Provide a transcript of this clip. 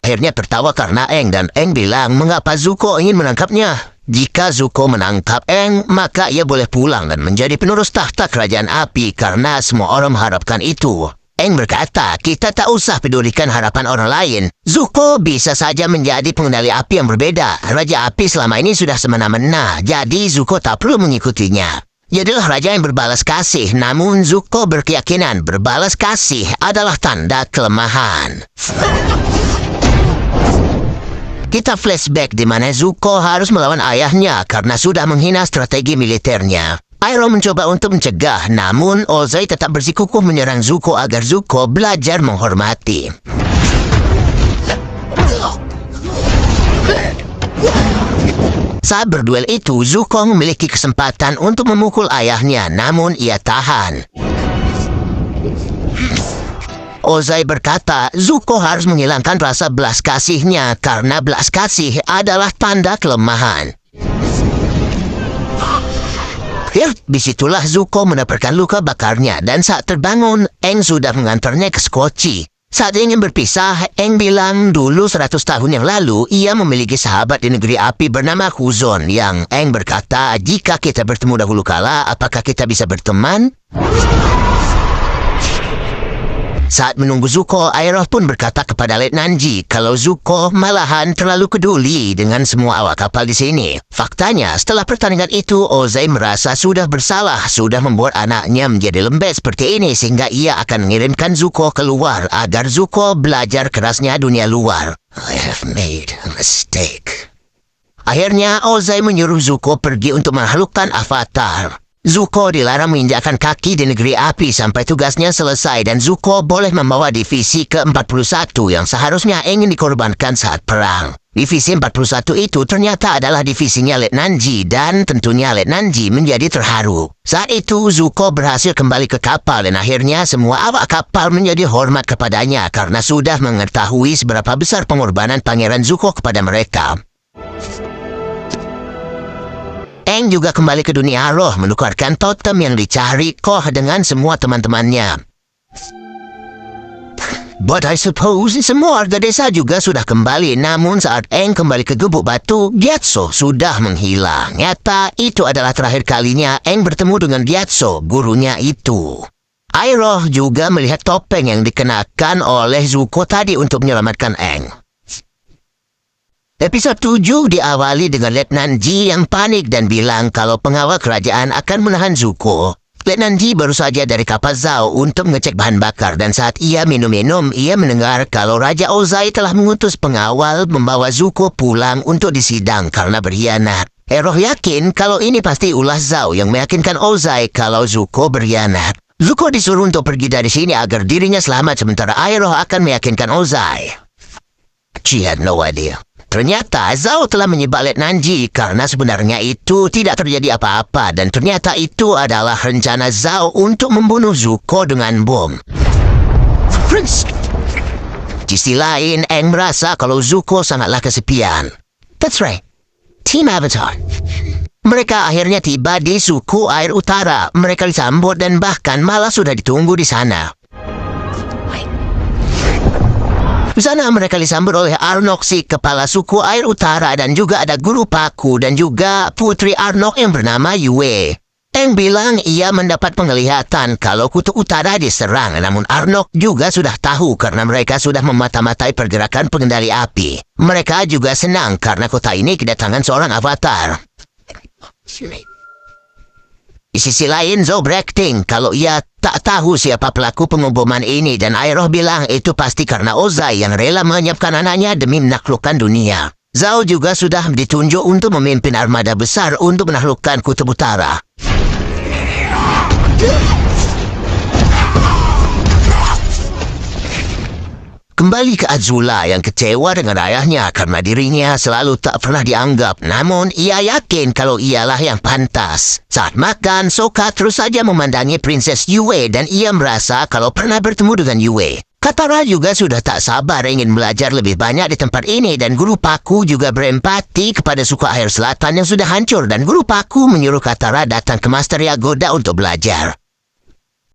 akhirnya tertawa karena Aang dan Aang bilang mengapa Zuko ingin menangkapnya. Jika Zuko menangkap Aang, maka ia boleh pulang dan menjadi penerus tahta kerajaan api karena semua orang mengharapkan itu. Aang berkata, kita tak usah pedulikan harapan orang lain. Zuko bisa saja menjadi pengendali api yang berbeda. Raja api selama ini sudah semena-mena, jadi Zuko tak perlu mengikutinya. Ia adalah raja yang berbalas kasih, namun Zuko berkeyakinan berbalas kasih adalah tanda kelemahan. Kita flashback di mana Zuko harus melawan ayahnya karena sudah menghina strategi militernya. Iroh mencoba untuk mencegah, namun Ozai tetap bersikukuh menyerang Zuko agar Zuko belajar menghormati. Saat berduel itu, Zuko memiliki kesempatan untuk memukul ayahnya, namun ia tahan. Ozai berkata, Zuko harus menghilangkan rasa belas kasihnya karena belas kasih adalah tanda kelemahan. Disitulah Zuko mendapatkan luka bakarnya dan saat terbangun, Aang sudah mengantarnya ke Squatchy. Saat ingin berpisah, Aang bilang dulu 100 tahun yang lalu ia memiliki sahabat di negeri api bernama Huzon yang Aang berkata, jika kita bertemu dahulu kala, apakah kita bisa berteman? Saat menunggu Zuko, Iroh pun berkata kepada Letnan Ji kalau Zuko malahan terlalu peduli dengan semua awak kapal di sini. Faktanya, setelah pertandingan itu, Ozai merasa sudah bersalah, sudah membuat anaknya menjadi lembek seperti ini sehingga ia akan mengirimkan Zuko keluar agar Zuko belajar kerasnya dunia luar. I have made a mistake. Akhirnya, Ozai menyuruh Zuko pergi untuk menaklukkan Avatar. Zuko dilarang menginjakkan kaki di negeri api sampai tugasnya selesai dan Zuko boleh membawa divisi ke-41 yang seharusnya ingin dikorbankan saat perang. Divisi 41 itu ternyata adalah divisinya Letnan Ji dan tentunya Letnan Ji menjadi terharu. Saat itu Zuko berhasil kembali ke kapal dan akhirnya semua awak kapal menjadi hormat kepadanya karena sudah mengetahui seberapa besar pengorbanan Pangeran Zuko kepada mereka. Aang juga kembali ke dunia roh menukarkan totem yang dicari Koh dengan semua teman-temannya. But I suppose semua warga desa juga sudah kembali, namun saat Aang kembali ke gubuk batu, Gyatso sudah menghilang. Nyata itu adalah terakhir kalinya Aang bertemu dengan Gyatso, gurunya itu. Iroh juga melihat topeng yang dikenakan oleh Zuko tadi untuk menyelamatkan Aang. Episode 7 diawali dengan Letnan Ji yang panik dan bilang kalau pengawal kerajaan akan menahan Zuko. Letnan Ji baru saja dari kapal Zhao untuk mengecek bahan bakar dan saat ia minum-minum, ia mendengar kalau Raja Ozai telah mengutus pengawal membawa Zuko pulang untuk disidang karena berkhianat. Iroh yakin kalau ini pasti ulah Zhao yang meyakinkan Ozai kalau Zuko berkhianat. Zuko disuruh untuk pergi dari sini agar dirinya selamat sementara Iroh akan meyakinkan Ozai. She had no idea. Ternyata Zhao telah menyebab Letnan Ji karena sebenarnya itu tidak terjadi apa-apa dan ternyata itu adalah rencana Zhao untuk membunuh Zuko dengan bom. Di sisi lain, Aang merasa kalau Zuko sangatlah kesepian. That's right. Team Avatar. Mereka akhirnya tiba di suku air utara. Mereka disambut dan bahkan malah sudah ditunggu di sana. Di sana mereka disambut oleh Arnok si kepala suku air utara dan juga ada guru Paku dan juga putri Arnok yang bernama Yue. Aang bilang ia mendapat penglihatan kalau kutub utara diserang, namun Arnok juga sudah tahu karena mereka sudah memata-matai pergerakan pengendali api. Mereka juga senang karena kota ini kedatangan seorang avatar. Di sisi lain, Zhao berakting kalau ia tak tahu siapa pelaku pengeboman ini dan Iroh bilang itu pasti karena Ozai yang rela menyiapkan anaknya demi menaklukkan dunia. Zhao juga sudah ditunjuk untuk memimpin armada besar untuk menaklukkan kutub utara. Kembali ke Azula yang kecewa dengan ayahnya karena dirinya selalu tak pernah dianggap. Namun ia yakin kalau ialah yang pantas. Saat makan, Sokka terus saja memandangi Princess Yue dan ia merasa kalau pernah bertemu dengan Yue. Katara juga sudah tak sabar ingin belajar lebih banyak di tempat ini dan Guru Paku juga berempati kepada suku air selatan yang sudah hancur dan Guru Paku menyuruh Katara datang ke Master Yagoda untuk belajar.